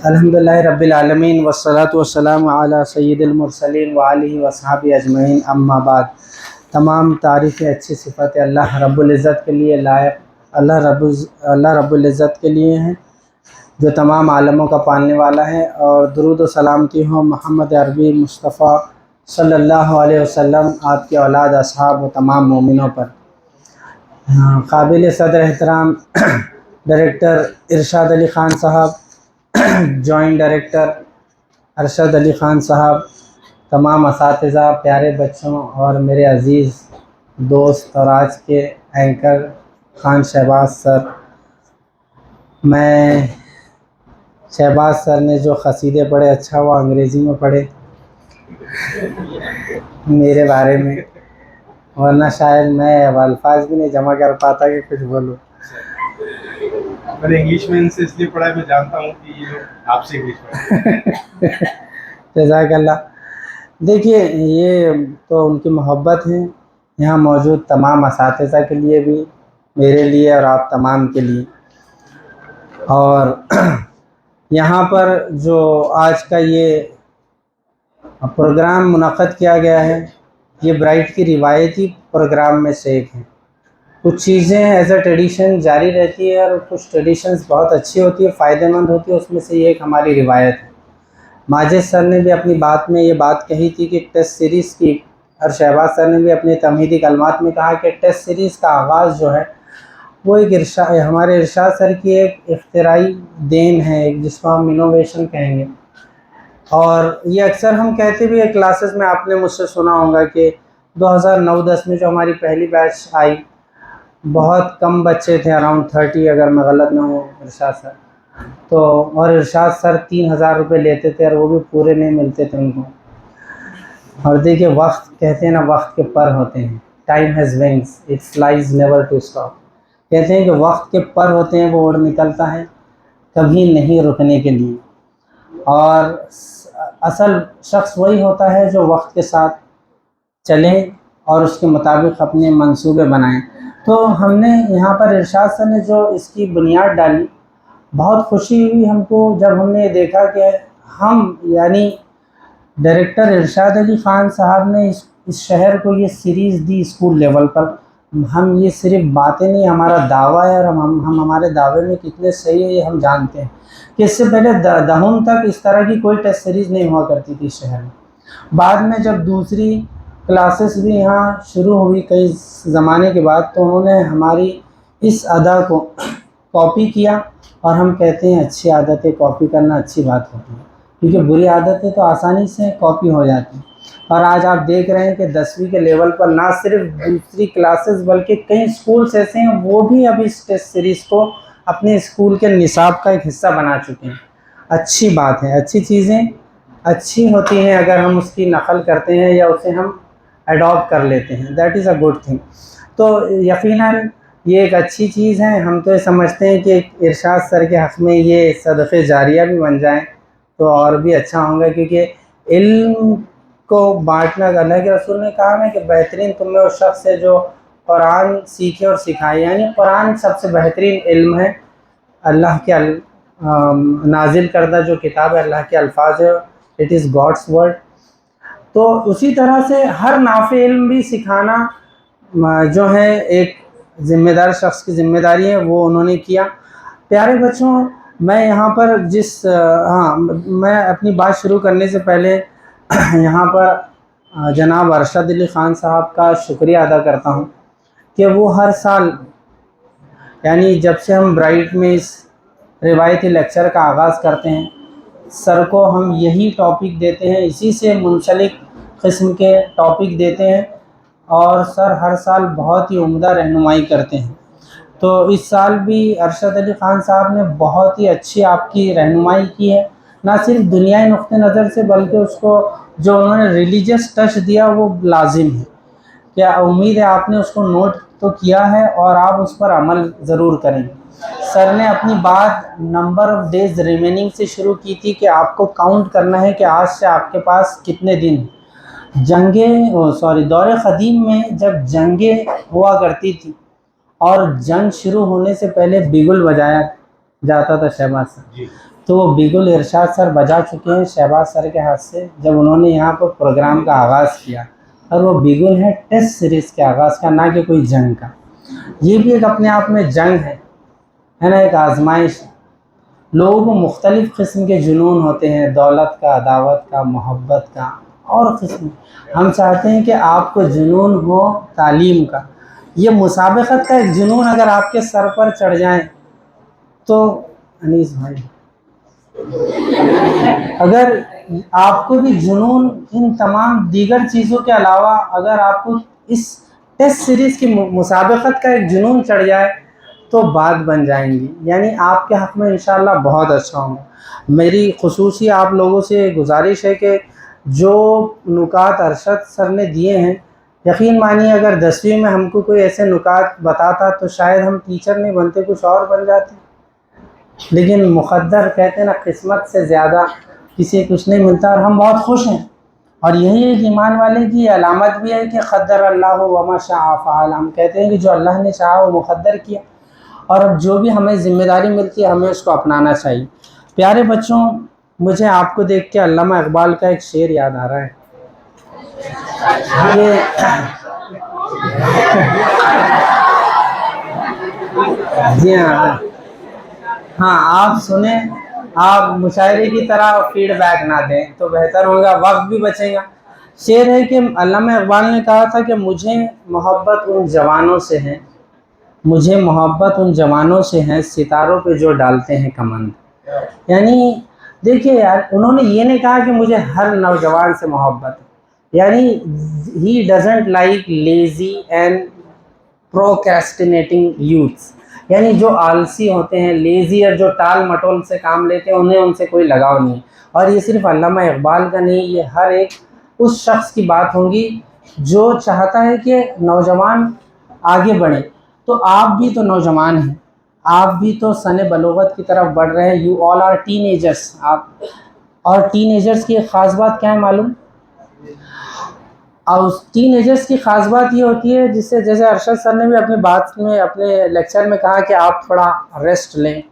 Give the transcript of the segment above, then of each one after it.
अल्हम्दुलिल्लाह रब्बिल आलमीन वस्सलातु वस्सलामु अला सय्यिदिल मुरसलीन व आलिहि व अस्हाबी अजमईन अम्मा बाद। तमाम तारीफ़ें अच्छी सिफ़ातें अल्लाह रब्बुल इज़्ज़त के लिए लायक अल्लाह रब्बुल इज़्ज़त के लिए हैं, जो तमाम आलमों का पालने वाला है। और दुरूद व सलामती हो मोहम्मद अरबी मुस्तफ़ा सल्लल्लाहु अलैहि वसल्लम, आपके औलाद, असहाब व तमाम मोमिनों पर। काबिल सदर एहतराम डायरेक्टर इरशाद अली ख़ान साहब, जॉइंट डायरेक्टर अरशद अली ख़ान साहब, तमाम असातिज़ा, प्यारे बच्चों और मेरे अज़ीज़ दोस्त और आज के एंकर ख़ान शहबाज सर। मैं शहबाज सर ने जो क़सीदे पढ़े, अच्छा हुआ अंग्रेज़ी में पढ़े मेरे बारे में, वरना शायद मैं अब अल्फाज भी नहीं जमा कर पाता कि कुछ बोलूँ। मैंने इंग्लिश में इनसे इसलिए पढ़ा है, मैं जानता हूँ कि ये लोग आपसे इंग्लिश पढ़े। जज़ाकल्लाह। देखिए, ये तो उनकी मोहब्बत है यहाँ मौजूद तमाम असातिज़ा के लिए भी, मेरे लिए और आप तमाम के लिए। और यहाँ पर जो आज का ये प्रोग्राम मुनक़्क़द किया गया है, ये ब्राइट की रिवायती प्रोग्राम में से एक है। कुछ चीज़ें एज़ अ ट्रेडिशन जारी रहती है और कुछ ट्रेडिशंस बहुत अच्छी होती है, फ़ायदेमंद होती है। उसमें से ये एक हमारी रिवायत है। माजिद सर ने भी अपनी बात में ये बात कही थी कि टेस्ट सीरीज़ की, और शहबाज सर ने भी अपने तमहीदी कलमात में कहा कि टेस्ट सीरीज़ का आगाज़ जो है वो एक हमारे इरशाद सर की एक इख्तिराई देन है, एक जिसको हम इनोवेशन कहेंगे। और ये अक्सर हम कहते भी है क्लासेस में, आपने मुझसे सुना होगा कि 2009-10 में जो हमारी पहली बैच आई, बहुत कम बच्चे थे, अराउंड 30 अगर मैं गलत ना हूँ इरशाद सर। तो और इरशाद सर 3000 रुपये लेते थे और वो भी पूरे नहीं मिलते थे उनको। और देखिए, वक्त कहते हैं ना, वक्त के पर होते हैं। Time has wings, it flies never to stop. कहते हैं कि वक्त के पर होते हैं, वो उड़ निकलता है, कभी नहीं रुकने के लिए। और असल शख्स वही होता है जो वक्त के साथ चले और उसके मुताबिक अपने मंसूबे बनाएं। तो हमने यहाँ पर इरशाद सर ने जो इसकी बुनियाद डाली, बहुत खुशी हुई हमको जब हमने देखा कि हम यानी डायरेक्टर इरशाद अली ख़ान साहब ने इस शहर को ये सीरीज़ दी स्कूल लेवल पर। हम ये सिर्फ बातें नहीं, हमारा दावा है, और हम हमारे दावे में कितने सही है ये हम जानते हैं कि इससे पहले दहम तक इस तरह की कोई टेस्ट सीरीज़ नहीं हुआ करती थी इस शहर में। बाद में जब दूसरी क्लासेस भी यहाँ शुरू हुई कई ज़माने के बाद, तो उन्होंने हमारी इस अदा को कॉपी किया। और हम कहते हैं अच्छी आदत है, कॉपी करना अच्छी बात होती है, क्योंकि बुरी आदतें तो आसानी से कॉपी हो जाती हैं। और आज आप देख रहे हैं कि 10वीं के लेवल पर ना सिर्फ दूसरी क्लासेस बल्कि कई स्कूल्स ऐसे हैं वो भी अब इस टेस्ट सीरीज़ को अपने स्कूल के निसाब का एक हिस्सा बना चुके हैं। अच्छी बात है, अच्छी चीज़ें अच्छी होती हैं अगर हम उसकी नकल करते हैं या उसे हम अडॉप्ट कर लेते हैं, that is a good thing. तो यकीनन ये एक अच्छी चीज़ है। हम तो ये समझते हैं कि इरशाद सर के हक़ में ये सदक़े जारिया भी बन जाएं तो और भी अच्छा होगा, क्योंकि इल्म को बांटना, अल्लाह के रसूल ने कहा है कि बेहतरीन तुम में वो शख्स है जो कुरान सीखे और सिखाए, यानी कुरान सबसे बेहतरीन इल्म है। अल्लाह के नाजिल करदा जो किताब है, अल्लाह के अल्फाज है, इट इज़ गॉड्स वर्ड। तो उसी तरह से हर नाफ़े इल्म भी सिखाना जो है एक ज़िम्मेदार शख्स की ज़िम्मेदारी है, वो उन्होंने किया। प्यारे बच्चों, मैं यहाँ पर मैं अपनी बात शुरू करने से पहले यहाँ पर जनाब अरशद अली ख़ान साहब का शुक्रिया अदा करता हूँ कि वो हर साल, यानी जब से हम ब्राइट में इस रिवायती लेक्चर का आगाज़ करते हैं, सर को हम यही टॉपिक देते हैं, इसी से मुंसलिक किस्म के टॉपिक देते हैं, और सर हर साल बहुत ही उम्दा रहनुमाई करते हैं। तो इस साल भी अरशद अली ख़ान साहब ने बहुत ही अच्छी आपकी रहनुमाई की है, ना सिर्फ दुनियाई नुक्ते नज़र से बल्कि उसको जो उन्होंने रिलीजियस टच दिया वो लाजिम है। क्या उम्मीद है आपने उसको नोट तो किया है और आप उस पर अमल ज़रूर करेंगे। सर ने अपनी बात नंबर ऑफ़ डेज़ रिमेनिंग से शुरू की थी कि आपको काउंट करना है कि आज से आपके पास कितने दिन। दौरे क़दीम में जब जंगें हुआ करती थी और जंग शुरू होने से पहले बिगुल बजाया जाता था शहबाज सर। जी। तो वो बिगुल इरशाद सर बजा चुके हैं शहबाज सर के हाथ से जब उन्होंने यहाँ पर प्रोग्राम का आगाज़ किया, और वो बिगुल है टेस्ट सीरीज़ के आगाज़ का, ना कि कोई जंग का। ये भी एक अपने आप में जंग है ना, एक आजमाइश है। लोगों को मुख्तलिफ़ किस्म के जुनून होते हैं, दौलत का, दावत का, मोहब्बत का और किस्म। हम चाहते हैं कि आपको जुनून हो तालीम का। ये मुसाबक़त का एक जुनून अगर आपके सर पर चढ़ जाए तो अनीस भाई, अगर आपको भी जुनून इन तमाम दीगर चीज़ों के अलावा अगर आपको इस टेस्ट सीरीज़ की मुसाबक़त का एक जुनून चढ़ जाए तो बात बन जाएंगी, यानी आपके हक़ में इंशाअल्लाह बहुत अच्छा होगा। मेरी ख़ुसूसी आप लोगों से गुजारिश है कि जो नुकात अरशद सर ने दिए हैं, यकीन मानिए अगर 10वीं में हमको कोई ऐसे नुकात बताता तो शायद हम टीचर नहीं बनते, कुछ और बन जाते। लेकिन मुक़द्दर कहते हैं ना, किस्मत से ज़्यादा किसी कुछ नहीं मिलता, और हम बहुत खुश हैं। और यही एक ईमान वाले की अलामत भी है कि क़द्दर अल्लाह व मा शाअ फ़अल। हम कहते हैं कि जो अल्लाह ने चाहा वो मुक़द्दर किया, और अब जो भी हमें ज़िम्मेदारी मिलती है हमें उसको अपनाना चाहिए। प्यारे बच्चों, मुझे आपको देख के अल्लामा इक़बाल का एक शेर याद आ रहा है। ये जी हाँ, आप सुने, आप मुशायरे की तरह फीडबैक ना दें तो बेहतर होगा, वक्त भी बचेगा। शेर है कि अल्लामा इक़बाल ने कहा था कि मुझे मोहब्बत उन जवानों से है, मुझे मोहब्बत उन जवानों से है सितारों पे जो डालते हैं कमंद। यानी देखिए यार, उन्होंने ये नहीं कहा कि मुझे हर नौजवान से मोहब्बत है, यानी he doesn't like lazy and procrastinating youths, यानी जो आलसी होते हैं, लेज़ी और जो टाल मटोल से काम लेते हैं, उन्हें उनसे कोई लगाव नहीं। और ये सिर्फ अल्लामा इक़बाल का नहीं, ये हर एक उस शख्स की बात होगी जो चाहता है कि नौजवान आगे बढ़े। तो आप भी तो नौजवान हैं, आप भी तो सने बलोगत की तरफ बढ़ रहे हैं। You all are teenagers. आप और टीनेजर्स की एक ख़ास बात क्या है मालूम? और उस टीनेजर्स की ख़ास बात ये होती है, जिससे जैसे अरशद सर ने भी अपनी बात में, अपने लेक्चर में कहा कि आप थोड़ा रेस्ट लें,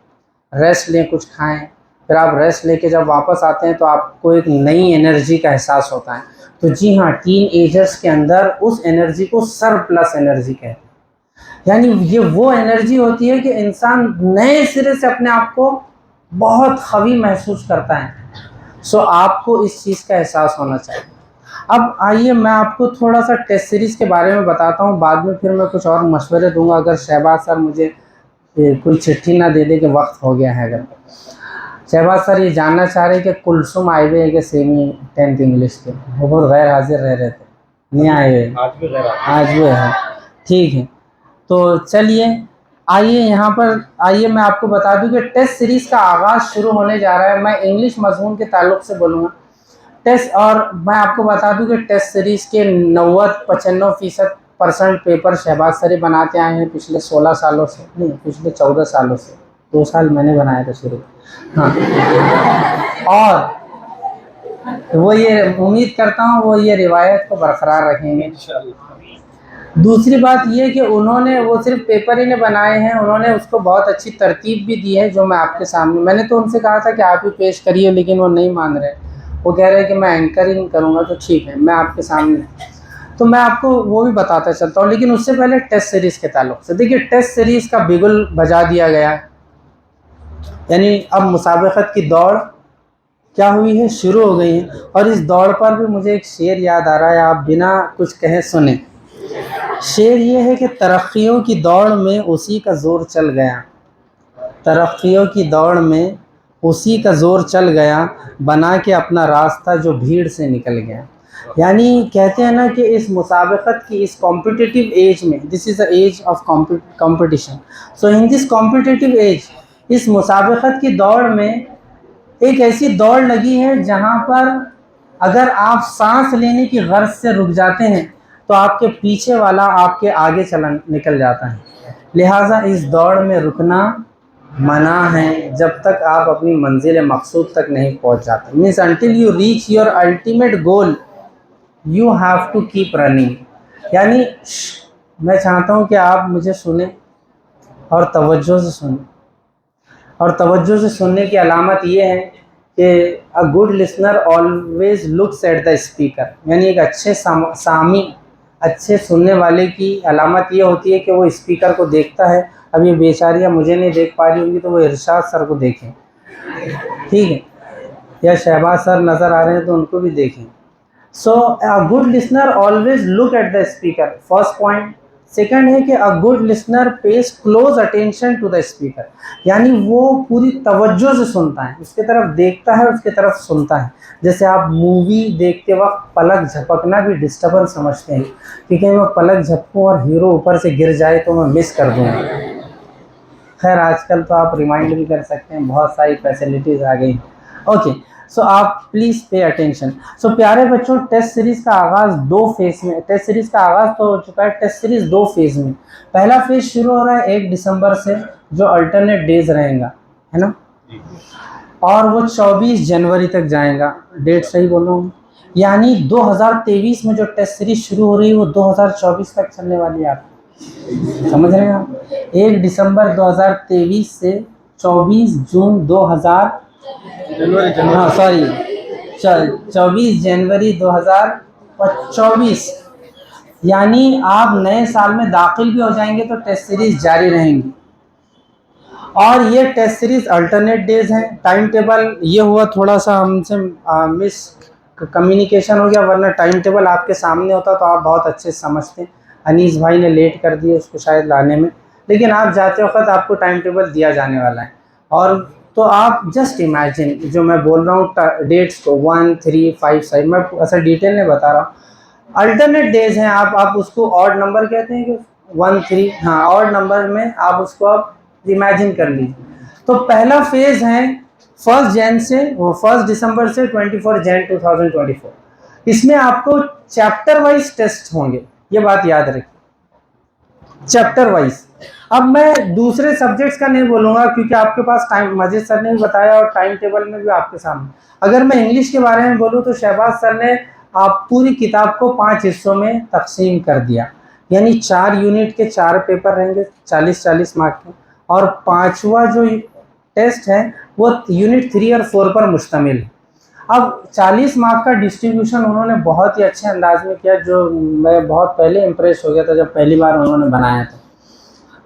कुछ खाएं, फिर आप रेस्ट लेके जब वापस आते हैं तो आपको एक नई एनर्जी का एहसास होता है। तो जी हाँ, टीनेजर्स के अंदर उस एनर्जी को सरप्लस एनर्जी कहते हैं। यानी ये वो एनर्जी होती है कि इंसान नए सिरे से अपने आप को बहुत ख़वी महसूस करता है। सो आपको इस चीज़ का एहसास होना चाहिए। अब आइए मैं आपको थोड़ा सा टेस्ट सीरीज़ के बारे में बताता हूँ, बाद में फिर मैं कुछ और मशवरे दूंगा अगर शहबाज सर मुझे कोई चिट्ठी ना दे दे कि वक्त हो गया है। अगर शहबाज सर ये जानना चाह रहे कि कुलसुम आए हुए हैं कि सेमी 10th इंग्लिश के, वो बहुत गैर हाजिर रह रहे थे, नहीं आए हुए, आज भी है। ठीक है, तो चलिए आइए यहाँ पर आइए मैं आपको बता दूं कि टेस्ट सीरीज़ का आगाज़ शुरू होने जा रहा है। मैं इंग्लिश मज़मून के ताल्लुक़ से बोलूँगा टेस्ट, और मैं आपको बता दूं कि टेस्ट सीरीज़ के 90-95% पेपर शहबाज सर ही बनाते आए हैं पिछले 16 सालों से, नहीं पिछले 14 सालों से। 2 साल मैंने बनाया था शुरू। हाँ, और वो ये उम्मीद करता हूँ वो ये रिवायत को बरकरार रखेंगे। दूसरी बात ये कि उन्होंने वो सिर्फ पेपर ही नहीं बनाए हैं, उन्होंने उसको बहुत अच्छी तरतीब भी दी है, जो मैं आपके सामने, मैंने तो उनसे कहा था कि आप ही पेश करिए, लेकिन वो नहीं मान रहे। वो कह रहे हैं कि मैं एंकरिंग करूँगा। तो ठीक है, मैं आपके सामने, तो मैं आपको वो भी बताता चलता हूँ। लेकिन उससे पहले टेस्ट सीरीज़ के ताल्लुक़ से देखिए, टेस्ट सीरीज़ का बिगुल बजा दिया गया, यानी अब मुसाबक़त की दौड़ क्या हुई है, शुरू हो गई है। और इस दौड़ पर भी मुझे एक शेर याद आ रहा है, आप बिना कुछ कहे सुने। शेर ये है कि तरक्कियों की दौड़ में उसी का ज़ोर चल गया, तरक्कियों की दौड़ में उसी का ज़ोर चल गया, बना के अपना रास्ता जो भीड़ से निकल गया। यानी कहते हैं ना कि इस मुसाबक़त की, इस कॉम्पिटिटिव एज में, this is the age of competition, so in this competitive age, इस मुसाबक़त की दौड़ में एक ऐसी दौड़ लगी है जहाँ पर अगर आप सांस लेने की गर्ज से रुक जाते हैं तो आपके पीछे वाला आपके आगे निकल जाता है। लिहाजा इस दौड़ में रुकना मना है जब तक आप अपनी मंजिल मकसूद तक नहीं पहुंच जाते। Means until you reach your ultimate goal you have to keep running. यानी मैं चाहता हूं कि आप मुझे सुने, और तवज्जो से सुने। और तवज्जो से सुनने की अलामत ये है कि a good listener always looks at the speaker, यानी एक अच्छे सामी, अच्छे सुनने वाले की अलामत ये होती है कि वो स्पीकर को देखता है। अब ये बेचारियाँ मुझे नहीं देख पा रही होंगी तो वो इरशाद सर को देखें, ठीक है, या शहबाज सर नज़र आ रहे हैं तो उनको भी देखें। So a good listener always look at the speaker, first point. Second है कि a good listener pays close attention to the speaker, यानी वो पूरी तवज्जो से सुनता है, उसके तरफ देखता है, उसके तरफ सुनता है। जैसे आप मूवी देखते वक्त पलक झपकना भी डिस्टर्बेंस समझते हैं, क्योंकि मैं पलक झपकूँ और हीरो ऊपर से गिर जाए तो मैं मिस कर दूँगा। खैर आजकल तो आप रिमाइंड भी कर सकते हैं, बहुत सारी फैसिलिटीज़ आ गई। ओके, सो आप प्लीज़ पे अटेंशन। सो प्यारे बच्चों, टेस्ट सीरीज़ का आगाज़ 2 फेज़ में, टेस्ट सीरीज़ का आगाज़ तो हो चुका है। टेस्ट सीरीज़ 2 फेज़ में, पहला फेज़ शुरू हो रहा है 1 दिसंबर से, जो अल्टरनेट डेज रहेगा, है ना, और वो 24 जनवरी तक जाएगा। डेट सही बोल रहा हूँ? यानी 2023 में जो टेस्ट सीरीज़ शुरू हो रही है वो 2024 तक चलने वाली है। आप समझ रहे हैं आप? 1 दिसंबर 2023 से 24 जून 2000, हाँ सॉरी, 24 जनवरी 2024, यानी आप नए साल में दाखिल भी हो जाएंगे तो टेस्ट सीरीज जारी रहेंगी। और ये टेस्ट सीरीज अल्टरनेट डेज हैं। टाइम टेबल ये हुआ थोड़ा सा हमसे मिस कम्युनिकेशन हो गया, वरना टाइम टेबल आपके सामने होता तो आप बहुत अच्छे से समझते। अनीस भाई ने लेट कर दिया उसको शायद लाने में, लेकिन आप जाते वक्त आपको टाइम टेबल दिया जाने वाला है। और तो आप जस्ट इमेजिन जो मैं बोल रहा हूँ डेट्स को 1, 3, 5, 6, मैं ऐसा डिटेल नहीं बता रहा हूँ। अल्टरनेट डेज हैं, आप उसको ऑड नंबर कहते हैं कि 1, 3, हाँ ऑड नंबर में आप उसको आप इमेजिन कर लीजिए। तो पहला फेज है 1 दिसंबर से 24 जन 2024। इसमें आपको चैप्टर वाइज टेस्ट होंगे, ये बात याद रखिए, चैप्टर वाइज। अब मैं दूसरे सब्जेक्ट्स का नहीं बोलूँगा क्योंकि आपके पास टाइम, मजिद सर ने भी बताया और टाइम टेबल में भी आपके सामने। अगर मैं इंग्लिश के बारे में बोलूँ तो शहबाज सर ने आप पूरी किताब को 5 हिस्सों में तकसीम कर दिया, यानी 4 यूनिट के 4 पेपर रहेंगे 40-40 मार्क के, और 5वां जो टेस्ट है वो यूनिट 3 और 4 पर मुश्तमिल है। अब 40 मार्क का डिस्ट्रीब्यूशन उन्होंने बहुत ही अच्छे अंदाज में किया, जो मैं बहुत पहले इम्प्रेस हो गया था जब पहली बार उन्होंने बनाया था।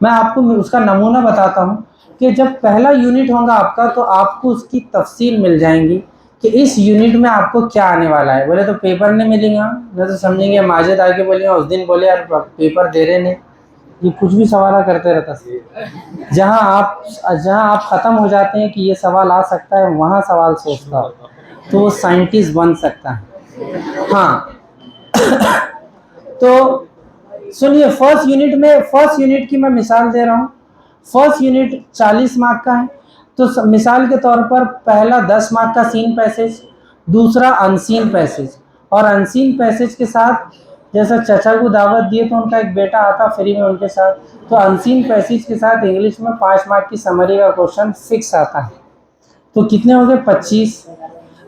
मैं आपको उसका नमूना बताता हूँ कि जब पहला यूनिट होगा आपका तो आपको उसकी तफसील मिल जाएंगी कि इस यूनिट में आपको क्या आने वाला है। बोले तो पेपर नहीं मिलेगा, नहीं तो समझेंगे माजिद आके बोलेंगे उस दिन बोले यार पेपर दे रहे नहीं, ये कुछ भी सवाल करते रहता। जहाँ आप ख़त्म हो जाते हैं कि ये सवाल आ सकता है, वहाँ सवाल सोचता हो तो वो साइंटिस्ट बन सकता है। हाँ तो सुनिए, फर्स्ट यूनिट की मैं मिसाल दे रहा हूँ। फर्स्ट यूनिट 40 मार्क का है, तो मिसाल के तौर पर पहला 10 मार्क का सीन पैसेज, दूसरा अनसीन पैसेज, और अनसीन पैसेज के साथ जैसा चचा को दावत दिए तो उनका एक बेटा आता फ्री में उनके साथ, तो अनसीन पैसेज के साथ इंग्लिश में 5 मार्क की समरी का क्वेश्चन फिक्स आता है। तो कितने हो गए? 25।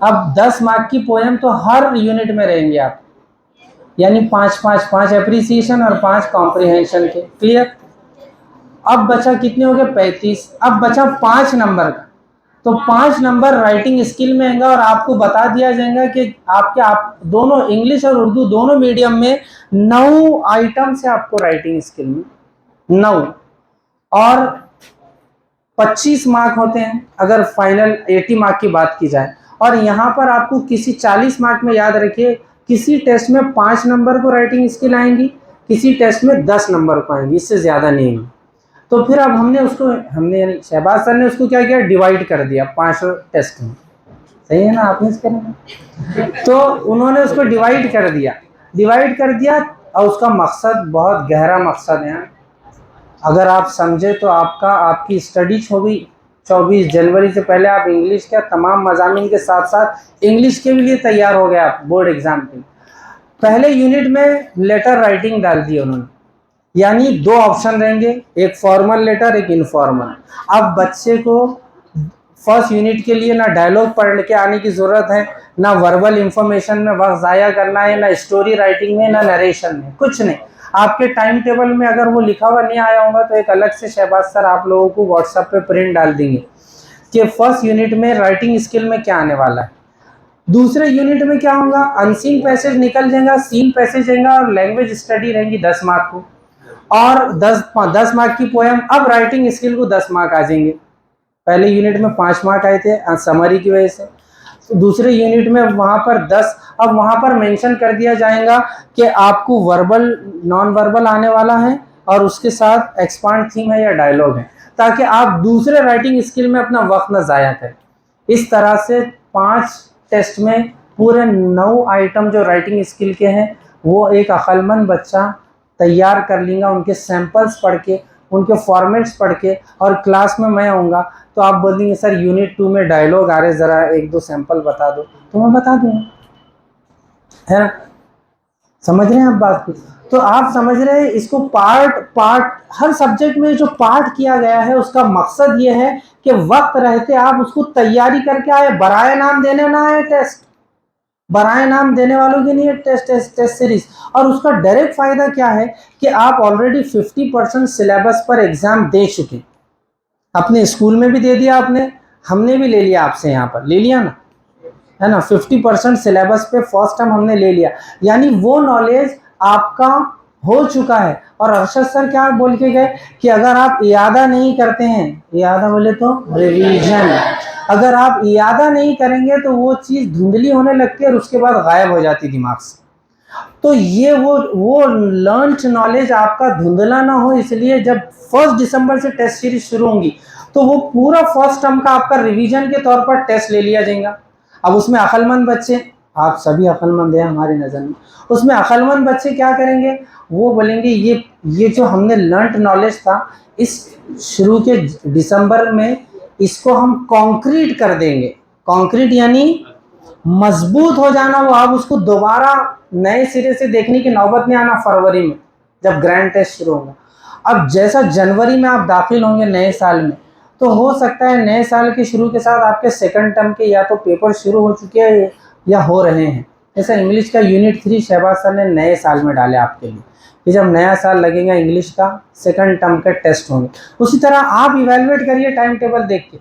अब 10 मार्क की पोएम तो हर यूनिट में रहेंगे आप, यानी 5 एप्रिसिएशन और 5 कॉम्प्रिहेंशन के। क्लियर? अब बचा कितने हो गए? 35। अब बचा 5 नंबर का, तो 5 नंबर राइटिंग स्किल में आएगा और आपको बता दिया जाएगा कि आप दोनों इंग्लिश और उर्दू दोनों मीडियम में 9 आइटम से आपको राइटिंग स्किल में 9, और 25 मार्क होते हैं अगर फाइनल 80 मार्क की बात की जाए। और यहाँ पर आपको किसी 40 मार्क में याद रखिए, किसी टेस्ट में 5 नंबर को राइटिंग स्किल आएंगी, किसी टेस्ट में 10 नंबर को आएंगी, इससे ज़्यादा नहीं। तो फिर अब हमने यानी शहबाज सर ने उसको क्या किया? डिवाइड कर दिया 5 टेस्ट में। सही है ना? आपने इसके तो उन्होंने उसको डिवाइड कर दिया और उसका मकसद बहुत गहरा मकसद है। अगर आप समझे तो आपकी स्टडीज हो गई। 24 जनवरी से पहले आप इंग्लिश के तमाम मज़ामीन के साथ साथ इंग्लिश के भी लिए तैयार हो गए आप बोर्ड एग्जाम के। पहले यूनिट में लेटर राइटिंग डाल दी उन्होंने, यानी 2 ऑप्शन रहेंगे, एक फॉर्मल लेटर, एक इनफॉर्मल। अब बच्चे को फर्स्ट यूनिट के लिए ना डायलॉग पढ़ के आने की ज़रूरत है, ना वर्बल इंफॉर्मेशन में वक्त ज़ाया करना है, ना स्टोरी राइटिंग में, ना नरेशन में, कुछ नहीं। आपके टाइम टेबल में अगर वो लिखा हुआ नहीं आया होगा तो एक अलग से शहबाज सर आप लोगों को व्हाट्सएप पे प्रिंट डाल देंगे कि फर्स्ट यूनिट में राइटिंग स्किल में क्या आने वाला है, दूसरे यूनिट में क्या होगा, अनसीन पैसेज निकल जाएगा, सीन पैसेज रहेगा और लैंग्वेज स्टडी रहेंगी 10 मार्क को, और 10 मार्क की पोएम। अब राइटिंग स्किल को 10 मार्क आ जाएंगे। पहले यूनिट में 5 मार्क आए थे समरी की वजह से, तो दूसरे यूनिट में वहाँ पर 10। अब वहाँ पर मेंशन कर दिया जाएगा कि आपको वर्बल नॉन वर्बल आने वाला है और उसके साथ एक्सपांड थीम है या डायलॉग है, ताकि आप दूसरे राइटिंग स्किल में अपना वक्त न ज़ाया करें। इस तरह से 5 टेस्ट में पूरे 9 आइटम जो राइटिंग स्किल के हैं वो एक अक्लमंद बच्चा तैयार कर लेगा, उनके सैंपल्स पढ़ के, उनके फॉर्मेट्स पढ़ के। और क्लास में मैं आऊँगा तो आप बोलेंगे सर यूनिट 2 में डायलॉग आ रहे, ज़रा 1-2 सैंपल बता दो, तो मैं बता दूँगा, है ना। समझ रहे हैं आप बात को? तो आप समझ रहे हैं इसको पार्ट हर सब्जेक्ट में जो पार्ट किया गया है उसका मकसद ये है कि वक्त रहते आप उसको तैयारी करके आए, बराए नाम देने ना आए टेस्ट, बराए नाम देने वालों के लिए टेस्ट सीरीज। और उसका डायरेक्ट फायदा क्या है कि आप ऑलरेडी 50% सिलेबस पर एग्जाम दे चुके, अपने स्कूल में भी दे दिया आपने, हमने भी ले लिया आपसे, यहाँ पर ले लिया ना, है ना। 50% सिलेबस पे फर्स्ट टाइम हमने ले लिया, यानी वो नॉलेज आपका हो चुका है। और अरशद सर क्या बोल के गए कि अगर आप इयादा नहीं करते हैं, इयादा बोले तो रिवीजन, अगर आप इयादा नहीं करेंगे तो वो चीज़ धुंधली होने लगती है और उसके बाद गायब हो जाती दिमाग से। तो ये वो लर्न्ड नॉलेज आपका धुंधला ना हो, इसलिए जब 1 दिसंबर से टेस्ट सीरीज शुरू होंगी तो वो पूरा फर्स्ट टर्म का आपका रिवीजन के तौर पर टेस्ट ले लिया जाएगा। अब उसमें अक्लमंद बच्चे, आप सभी अक्लमंद हैं हमारी नज़र में, उसमें अक्लमंद बच्चे क्या करेंगे, वो बोलेंगे ये जो हमने लर्न्ड नॉलेज था इस शुरू के दिसंबर में इसको हम कॉन्क्रीट कर देंगे। कॉन्क्रीट यानी मजबूत हो जाना, वो आप उसको दोबारा नए सिरे से देखने की नौबत नहीं आना फरवरी में जब ग्रैंड टेस्ट शुरू होगा। अब जैसा जनवरी में आप दाखिल होंगे नए साल में, तो हो सकता है नए साल के शुरू के साथ आपके सेकंड टर्म के या तो पेपर शुरू हो चुके हैं या हो रहे हैं। जैसा इंग्लिश का यूनिट 3 शहबाज सर ने नए साल में डाले आपके लिए कि जब नया साल लगेगा इंग्लिश का सेकंड टर्म के टेस्ट होंगे। उसी तरह आप इवेलुएट करिए टाइम टेबल देख के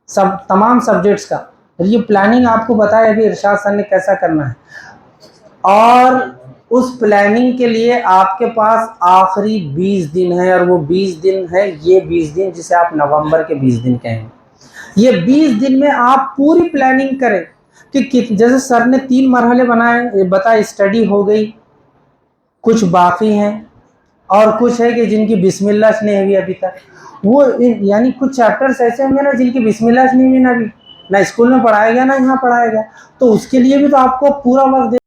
सब तमाम सब्जेक्ट्स का, ये प्लानिंग आपको बताया अभी इरशाद सर ने कैसा करना है। और उस प्लानिंग के लिए आपके पास आखिरी 20 दिन है, और वो 20 दिन है, ये 20 दिन जिसे आप नवंबर के 20 दिन कहेंगे। ये 20 दिन में आप पूरी प्लानिंग करें कि जैसे सर ने 3 मरहले बनाए बताए, स्टडी हो गई, कुछ बाकी हैं और कुछ है कि जिनकी बिस्मिल्लाह नहीं हुई अभी तक, वो यानी कुछ चैप्टर्स ऐसे होंगे ना जिनकी बिस्मिल्लाह नहीं हुई ना, अभी ना स्कूल में पढ़ाया गया ना यहाँ पढ़ाया गया, तो उसके लिए भी तो आपको पूरा वक्त